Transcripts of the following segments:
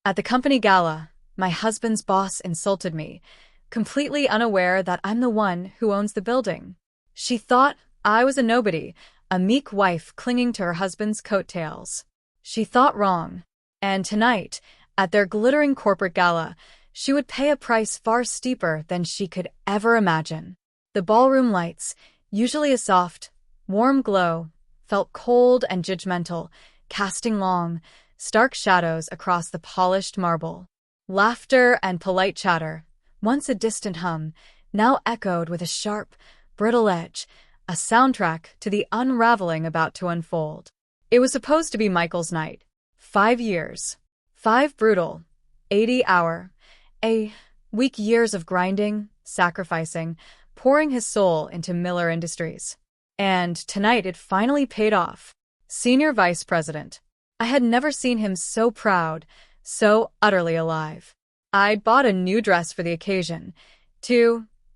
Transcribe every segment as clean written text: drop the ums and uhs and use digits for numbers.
At the company gala, my husband's boss insulted me, completely unaware that I'm the one who owns the building. She thought I was a nobody, a meek wife clinging to her husband's coattails. She thought wrong. And tonight, at their glittering corporate gala, she would pay a price far steeper than she could ever imagine. The ballroom lights, usually a soft, warm glow, felt cold and judgmental, casting long, stark shadows across the polished marble. Laughter and polite chatter, once a distant hum, now echoed with a sharp, brittle edge, a soundtrack to the unraveling about to unfold. It was supposed to be Michael's night. 5 years. 5 brutal, 80-hour-a-week years of grinding, sacrificing, pouring his soul into Miller Industries. And tonight it finally paid off. Senior Vice President. I had never seen him so proud, so utterly alive. I'd bought a new dress for the occasion.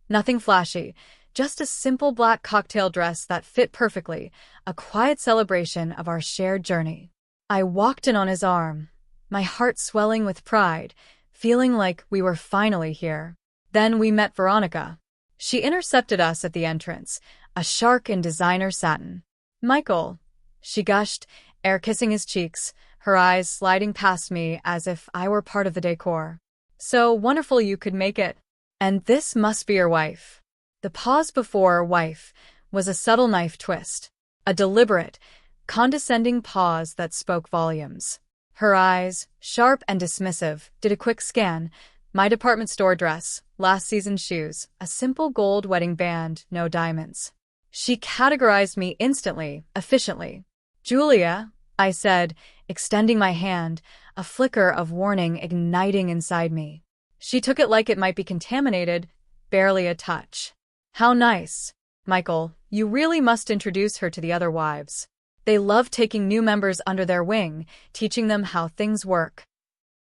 Nothing flashy, just a simple black cocktail dress that fit perfectly, a quiet celebration of our shared journey. I walked in on his arm, my heart swelling with pride, feeling like we were finally here. Then we met Veronica. She intercepted us at the entrance, a shark in designer satin. "Michael," she gushed, air kissing his cheeks, her eyes sliding past me as if I were part of the decor. "So wonderful you could make it. And this must be your wife." The pause before wife was a subtle knife twist, a deliberate, condescending pause that spoke volumes. Her eyes, sharp and dismissive, did a quick scan. My department store dress, last season's shoes, a simple gold wedding band, no diamonds. She categorized me instantly, efficiently. "Julia," I said, extending my hand, a flicker of warning igniting inside me. She took it like it might be contaminated, barely a touch. "How nice. Michael, you really must introduce her to the other wives. They love taking new members under their wing, teaching them how things work."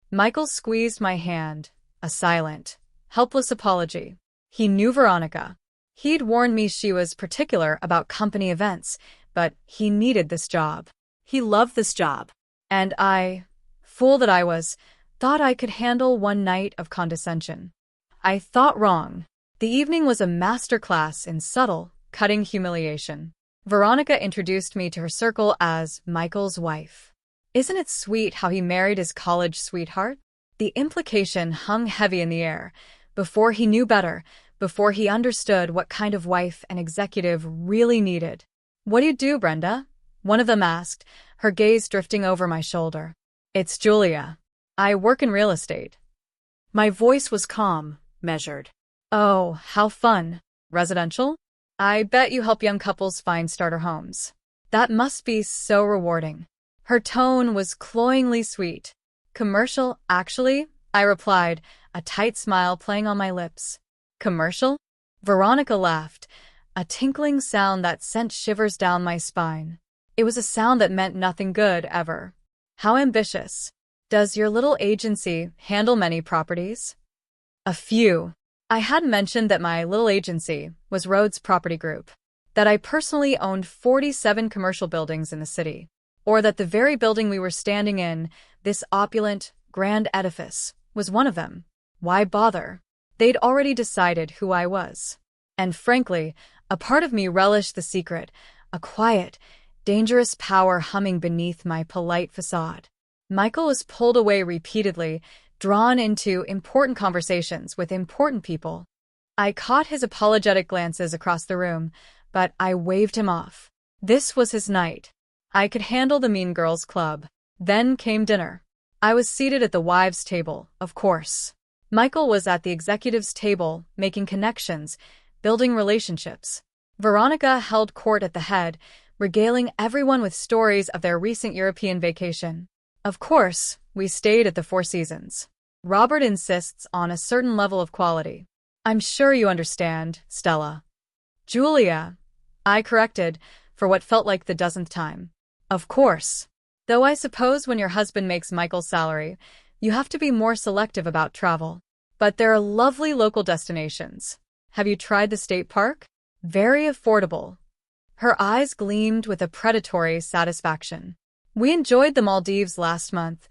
Michael squeezed my hand, a silent, helpless apology. He knew Veronica. He'd warned me she was particular about company events, but he needed this job. He loved this job. And I, fool that I was, thought I could handle one night of condescension. I thought wrong. The evening was a masterclass in subtle, cutting humiliation. Veronica introduced me to her circle as Michael's wife. Isn't it sweet how he married his college sweetheart? The implication hung heavy in the air. Before he knew better, before he understood what kind of wife an executive really needed. "What do you do, Brenda?" one of them asked, her gaze drifting over my shoulder. "It's Julia. I work in real estate." My voice was calm, measured. "Oh, how fun. Residential? I bet you help young couples find starter homes. That must be so rewarding." Her tone was cloyingly sweet. "Commercial, actually," I replied, a tight smile playing on my lips. "Commercial?" Veronica laughed, a tinkling sound that sent shivers down my spine. It was a sound that meant nothing good, ever. "How ambitious. Does your little agency handle many properties?" "A few." I had mentioned that my little agency was Rhodes Property Group, that I personally owned 47 commercial buildings in the city, or that the very building we were standing in, this opulent, grand edifice, was one of them. Why bother? They'd already decided who I was. And frankly, a part of me relished the secret, a quiet, dangerous power humming beneath my polite facade. Michael was pulled away repeatedly, drawn into important conversations with important people. I caught his apologetic glances across the room, but I waved him off. This was his night. I could handle the Mean Girls Club. Then came dinner. I was seated at the wives' table, of course. Michael was at the executives' table, making connections, building relationships. Veronica held court at the head, regaling everyone with stories of their recent European vacation. Of course, we stayed at the Four Seasons. Robert insists on a certain level of quality. "I'm sure you understand, Stella." "Julia," I corrected, for what felt like the dozenth time. "Of course. Though I suppose when your husband makes Michael's salary, you have to be more selective about travel. But there are lovely local destinations. Have you tried the state park? Very affordable." Her eyes gleamed with a predatory satisfaction. "We enjoyed the Maldives last month,"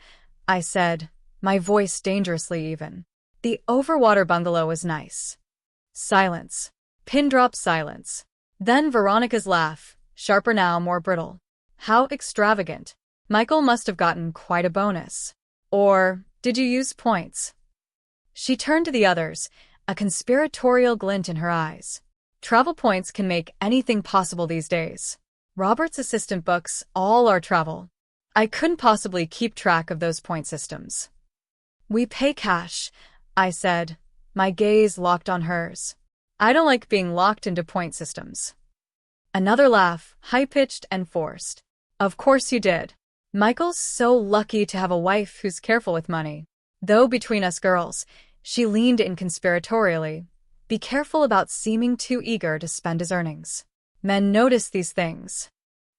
I said, my voice dangerously even. The overwater bungalow was nice. Silence. Pin-drop silence. Then Veronica's laugh, sharper now, more brittle. How extravagant. Michael must have gotten quite a bonus. Or did you use points? She turned to the others, a conspiratorial glint in her eyes. Travel points can make anything possible these days. Robert's assistant books all our travel. I couldn't possibly keep track of those point systems. We pay cash, I said, my gaze locked on hers. I don't like being locked into point systems. Another laugh, high-pitched and forced. Of course you did. Michael's so lucky to have a wife who's careful with money. Though between us girls, she leaned in conspiratorially. Be careful about seeming too eager to spend his earnings. Men notice these things.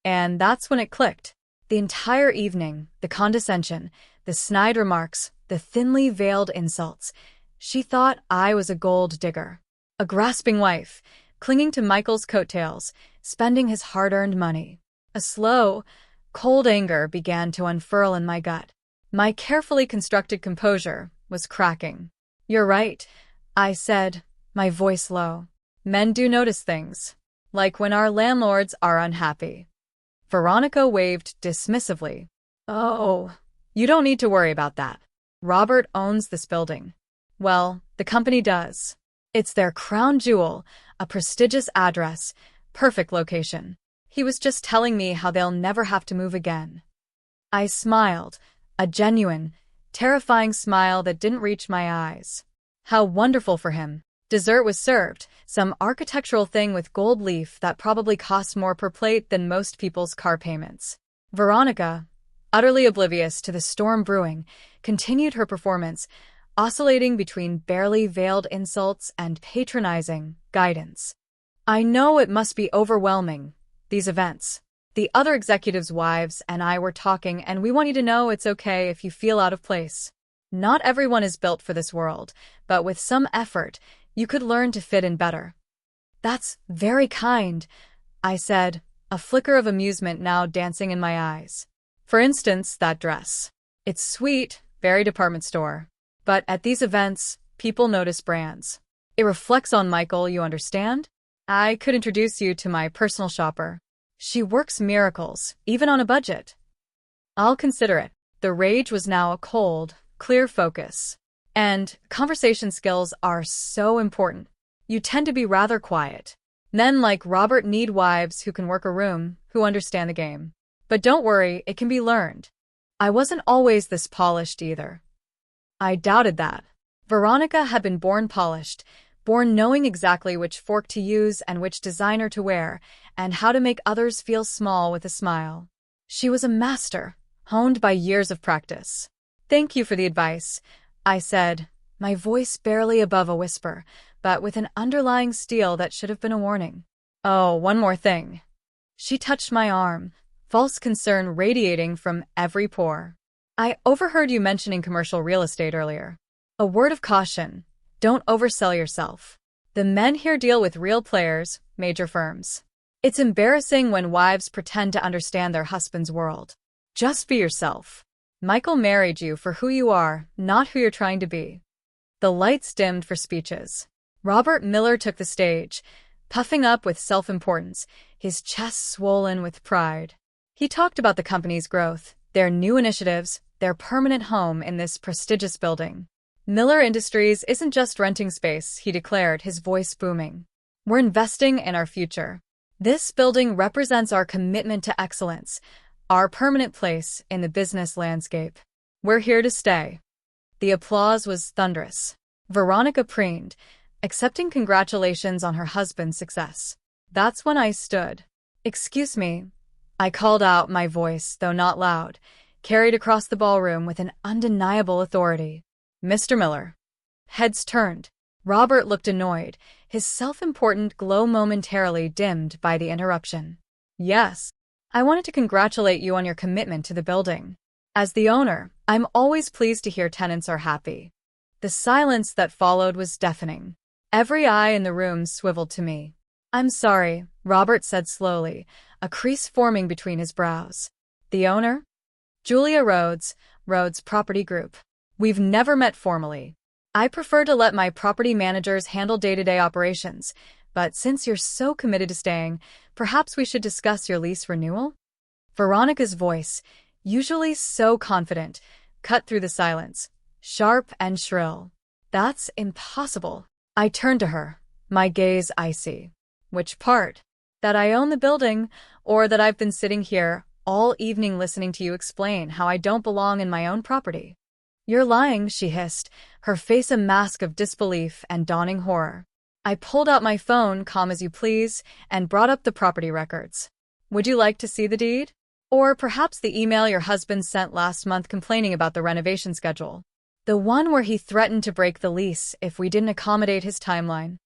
And that's when it clicked. The entire evening, the condescension, the snide remarks, the thinly veiled insults. She thought I was a gold digger. A grasping wife, clinging to Michael's coattails, spending his hard-earned money. A slow, cold anger began to unfurl in my gut. My carefully constructed composure was cracking. You're right, I said, my voice low. Men do notice things, like when our landlords are unhappy. Veronica waved dismissively. Oh, you don't need to worry about that. Robert owns this building. Well, the company does. It's their crown jewel, a prestigious address, perfect location. He was just telling me how they'll never have to move again. I smiled, a genuine, terrifying smile that didn't reach my eyes. How wonderful for him. Dessert was served, some architectural thing with gold leaf that probably cost more per plate than most people's car payments. Veronica, utterly oblivious to the storm brewing, continued her performance, oscillating between barely veiled insults and patronizing guidance. I know it must be overwhelming, these events. The other executives' wives and I were talking, and we want you to know it's okay if you feel out of place. Not everyone is built for this world, but with some effort, you could learn to fit in better. That's very kind, I said, a flicker of amusement now dancing in my eyes. For instance, that dress. It's sweet, very department store. But at these events, people notice brands. It reflects on Michael, you understand? I could introduce you to my personal shopper. She works miracles, even on a budget. I'll consider it. The rage was now a cold, clear focus. And conversation skills are so important. You tend to be rather quiet. Men like Robert need wives who can work a room, who understand the game. But don't worry, it can be learned. I wasn't always this polished either. I doubted that. Veronica had been born polished, born knowing exactly which fork to use and which designer to wear, and how to make others feel small with a smile. She was a master, honed by years of practice. Thank you for the advice, I said, my voice barely above a whisper, but with an underlying steel that should have been a warning. Oh, one more thing. She touched my arm, false concern radiating from every pore. I overheard you mentioning commercial real estate earlier. A word of caution, don't oversell yourself. The men here deal with real players, major firms. It's embarrassing when wives pretend to understand their husband's world. Just be yourself. Michael married you for who you are, not who you're trying to be. The lights dimmed for speeches. Robert Miller took the stage, puffing up with self-importance, his chest swollen with pride. He talked about the company's growth, their new initiatives, their permanent home in this prestigious building. Miller Industries isn't just renting space, he declared, his voice booming. We're investing in our future. This building represents our commitment to excellence, our permanent place in the business landscape. We're here to stay. The applause was thunderous. Veronica preened, accepting congratulations on her husband's success. That's when I stood. Excuse me, I called out, my voice, though not loud, carried across the ballroom with an undeniable authority. Mr. Miller. Heads turned. Robert looked annoyed, his self-important glow momentarily dimmed by the interruption. Yes. I wanted to congratulate you on your commitment to the building. As the owner, I'm always pleased to hear tenants are happy. The silence that followed was deafening. Every eye in the room swiveled to me. I'm sorry, Robert said slowly, a crease forming between his brows. The owner? Julia Rhodes, Rhodes Property Group. We've never met formally. I prefer to let my property managers handle day-to-day operations, but since you're so committed to staying, perhaps we should discuss your lease renewal? Veronica's voice, usually so confident, cut through the silence, sharp and shrill. That's impossible. I turned to her, my gaze icy. Which part? That I own the building, or that I've been sitting here all evening listening to you explain how I don't belong in my own property? You're lying, she hissed, her face a mask of disbelief and dawning horror. I pulled out my phone, calm as you please, and brought up the property records. Would you like to see the deed? Or perhaps the email your husband sent last month complaining about the renovation schedule. The one where he threatened to break the lease if we didn't accommodate his timeline.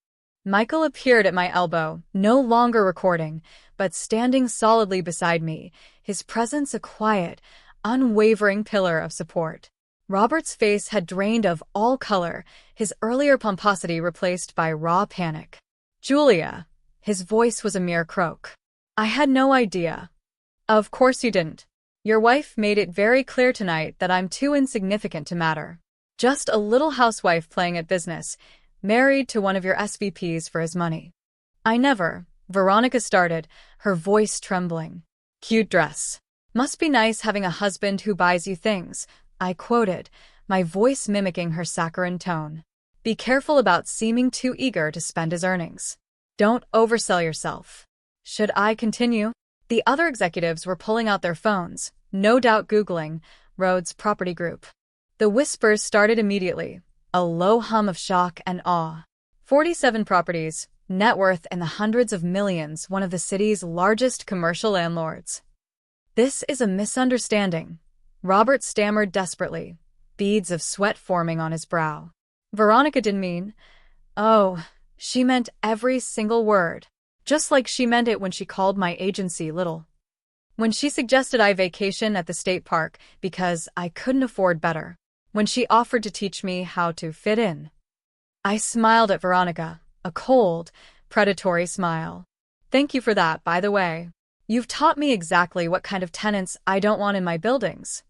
Michael appeared at my elbow, no longer recording, but standing solidly beside me, his presence a quiet, unwavering pillar of support. Robert's face had drained of all color, his earlier pomposity replaced by raw panic. Julia. His voice was a mere croak. I had no idea. Of course you didn't. Your wife made it very clear tonight that I'm too insignificant to matter. Just a little housewife playing at business, married to one of your SVPs for his money. I never, Veronica started, her voice trembling. Cute dress. Must be nice having a husband who buys you things, I quoted, my voice mimicking her saccharine tone. Be careful about seeming too eager to spend his earnings. Don't oversell yourself. Should I continue? The other executives were pulling out their phones, no doubt Googling Rhodes Property Group. The whispers started immediately, a low hum of shock and awe. 47 properties, net worth in the hundreds of millions, one of the city's largest commercial landlords. This is a misunderstanding, Robert stammered desperately, beads of sweat forming on his brow. Veronica didn't mean. Oh, she meant every single word. Just like she meant it when she called my agency little. When she suggested I vacation at the state park because I couldn't afford better. When she offered to teach me how to fit in. I smiled at Veronica, a cold, predatory smile. Thank you for that, by the way. You've taught me exactly what kind of tenants I don't want in my buildings.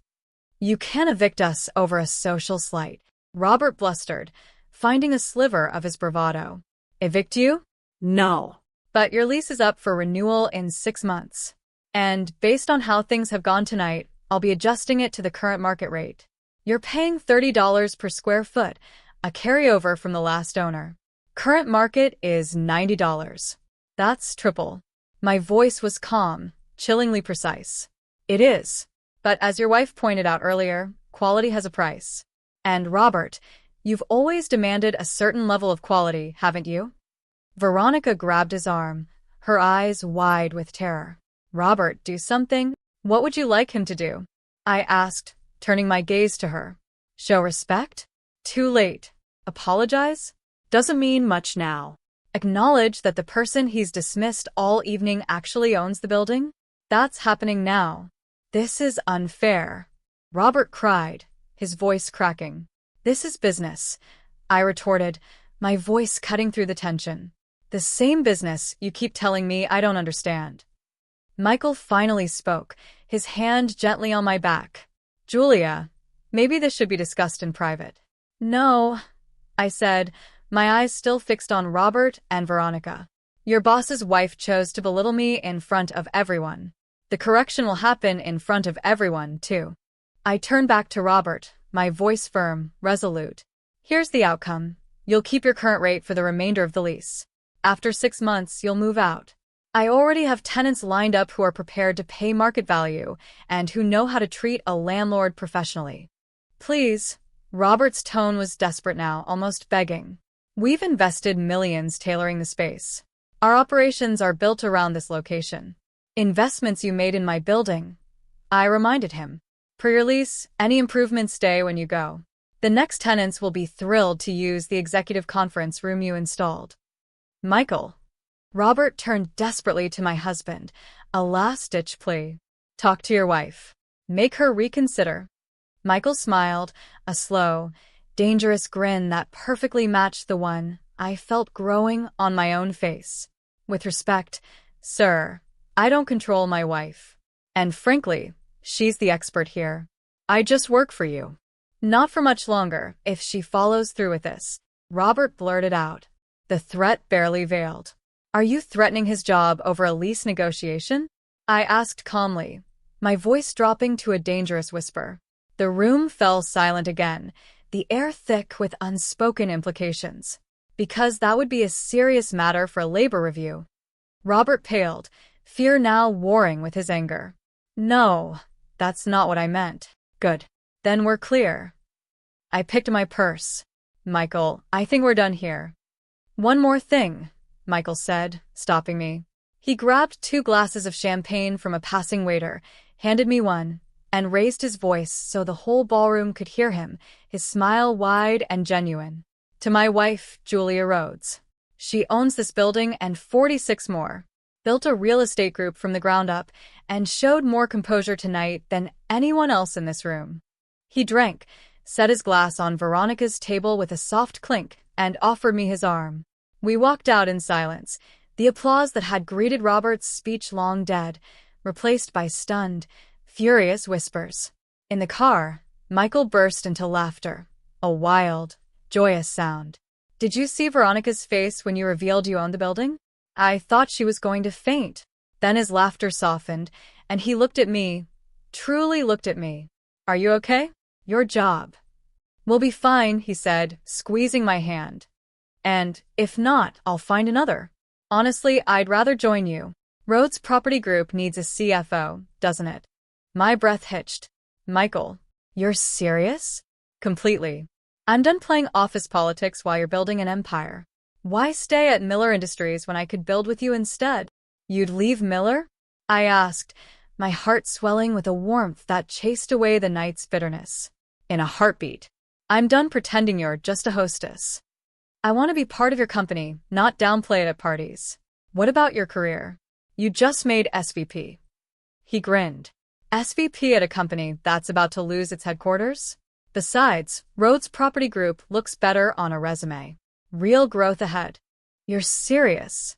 You can't evict us over a social slight, Robert blustered, finding a sliver of his bravado. Evict you? No. But your lease is up for renewal in 6 months. And based on how things have gone tonight, I'll be adjusting it to the current market rate. You're paying $30 per square foot, a carryover from the last owner. Current market is $90. That's triple. My voice was calm, chillingly precise. It is. But as your wife pointed out earlier, quality has a price. And Robert, you've always demanded a certain level of quality, haven't you? Veronica grabbed his arm, her eyes wide with terror. Robert, do something? What would you like him to do? I asked, turning my gaze to her. Show respect? Too late. Apologize? Doesn't mean much now. Acknowledge that the person he's dismissed all evening actually owns the building? That's happening now. This is unfair. Robert cried, his voice cracking. This is business, I retorted, my voice cutting through the tension. The same business you keep telling me I don't understand. Michael finally spoke, his hand gently on my back. Julia, maybe this should be discussed in private. No, I said, my eyes still fixed on Robert and Veronica. Your boss's wife chose to belittle me in front of everyone. The correction will happen in front of everyone, too. I turned back to Robert, my voice firm, resolute. Here's the outcome. You'll keep your current rate for the remainder of the lease. After 6 months, you'll move out. I already have tenants lined up who are prepared to pay market value and who know how to treat a landlord professionally. Please. Robert's tone was desperate now, almost begging. We've invested millions tailoring the space. Our operations are built around this location. Investments you made in my building. I reminded him. Per your lease, any improvements stay when you go. The next tenants will be thrilled to use the executive conference room you installed. Michael. Robert turned desperately to my husband, a last-ditch plea. Talk to your wife. Make her reconsider. Michael smiled, a slow, dangerous grin that perfectly matched the one I felt growing on my own face. With respect, sir, I don't control my wife. And frankly, she's the expert here. I just work for you. Not for much longer, if she follows through with this, Robert blurted out. The threat barely veiled. Are you threatening his job over a lease negotiation? I asked calmly, my voice dropping to a dangerous whisper. The room fell silent again, the air thick with unspoken implications. Because that would be a serious matter for a labor review. Robert paled, fear now warring with his anger. No, that's not what I meant. Good. Then we're clear. I picked my purse. Michael, I think we're done here. One more thing, Michael said, stopping me. He grabbed 2 glasses of champagne from a passing waiter, handed me one, and raised his voice so the whole ballroom could hear him, his smile wide and genuine. To my wife, Julia Rhodes. She owns this building and 46 more. Built a real estate group from the ground up and showed more composure tonight than anyone else in this room. He drank, set his glass on Veronica's table with a soft clink, and offered me his arm. We walked out in silence, the applause that had greeted Robert's speech long dead, replaced by stunned, furious whispers. In the car, Michael burst into laughter, a wild, joyous sound. Did you see Veronica's face when you revealed you owned the building? I thought she was going to faint. Then his laughter softened, and he looked at me, truly looked at me. Are you okay? Your job. We'll be fine, he said, squeezing my hand. And, if not, I'll find another. Honestly, I'd rather join you. Rhodes Property Group needs a CFO, doesn't it? My breath hitched. Michael, you're serious? Completely. I'm done playing office politics while you're building an empire. Why stay at Miller Industries when I could build with you instead? You'd leave Miller? I asked, my heart swelling with a warmth that chased away the night's bitterness. In a heartbeat. I'm done pretending you're just a hostess. I want to be part of your company, not downplay it at parties. What about your career? You just made SVP. He grinned. SVP at a company that's about to lose its headquarters? Besides, Rhodes Property Group looks better on a resume. Real growth ahead. You're serious?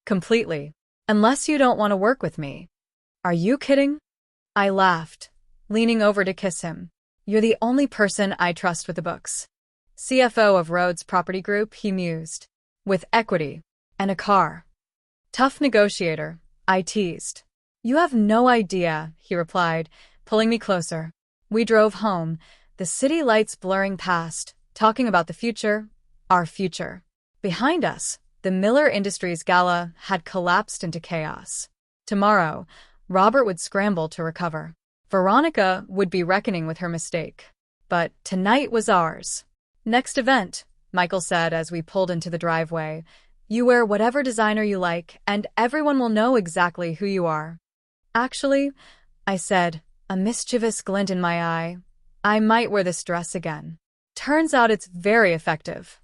Completely. Unless you don't want to work with me. Are you kidding? I laughed, leaning over to kiss him. You're the only person I trust with the books. CFO of Rhodes Property Group, he mused. With equity. And a car. Tough negotiator, I teased. You have no idea, he replied, pulling me closer. We drove home, the city lights blurring past, talking about the future, our future. Behind us, the Miller Industries gala had collapsed into chaos. Tomorrow, Robert would scramble to recover. Veronica would be reckoning with her mistake. But tonight was ours. Next event, Michael said as we pulled into the driveway. You wear whatever designer you like, and everyone will know exactly who you are. Actually, I said, a mischievous glint in my eye, I might wear this dress again. Turns out it's very effective.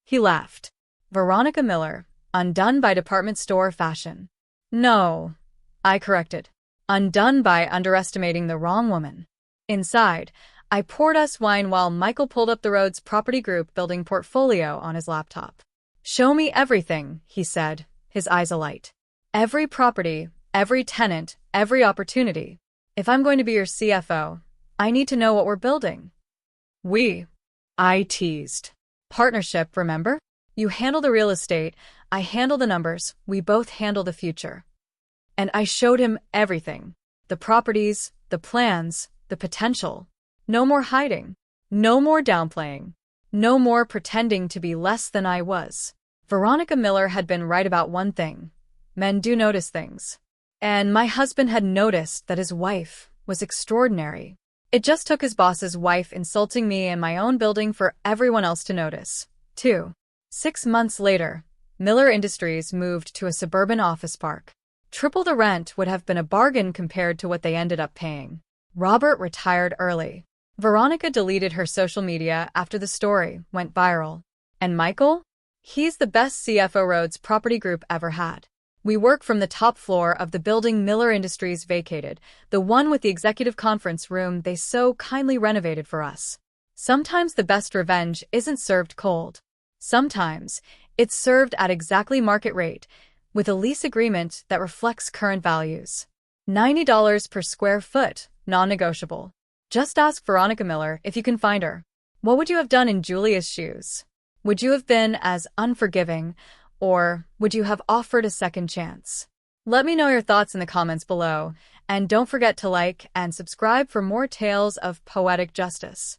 He laughed. Veronica Miller, undone by department store fashion. No, I corrected. Undone by underestimating the wrong woman. Inside, I poured us wine while Michael pulled up the Rhodes Property Group building portfolio on his laptop. Show me everything, he said, his eyes alight. Every property, every tenant, every opportunity. If I'm going to be your CFO, I need to know what we're building. I teased. Partnership, remember? You handle the real estate, I handle the numbers, we both handle the future. And I showed him everything. The properties, the plans, the potential. No more hiding. No more downplaying. No more pretending to be less than I was. Veronica Miller had been right about one thing. Men do notice things. And my husband had noticed that his wife was extraordinary. It just took his boss's wife insulting me in my own building for everyone else to notice, too. 6 months later, Miller Industries moved to a suburban office park. Triple the rent would have been a bargain compared to what they ended up paying. Robert retired early. Veronica deleted her social media after the story went viral. And Michael? He's the best CFO Rhodes Property Group ever had. We work from the top floor of the building Miller Industries vacated, the one with the executive conference room they so kindly renovated for us. Sometimes the best revenge isn't served cold. Sometimes it's served at exactly market rate, with a lease agreement that reflects current values. $90 per square foot, non-negotiable. Just ask Veronica Miller if you can find her. What would you have done in Julia's shoes? Would you have been as unforgiving, or would you have offered a second chance? Let me know your thoughts in the comments below, and don't forget to like and subscribe for more tales of poetic justice.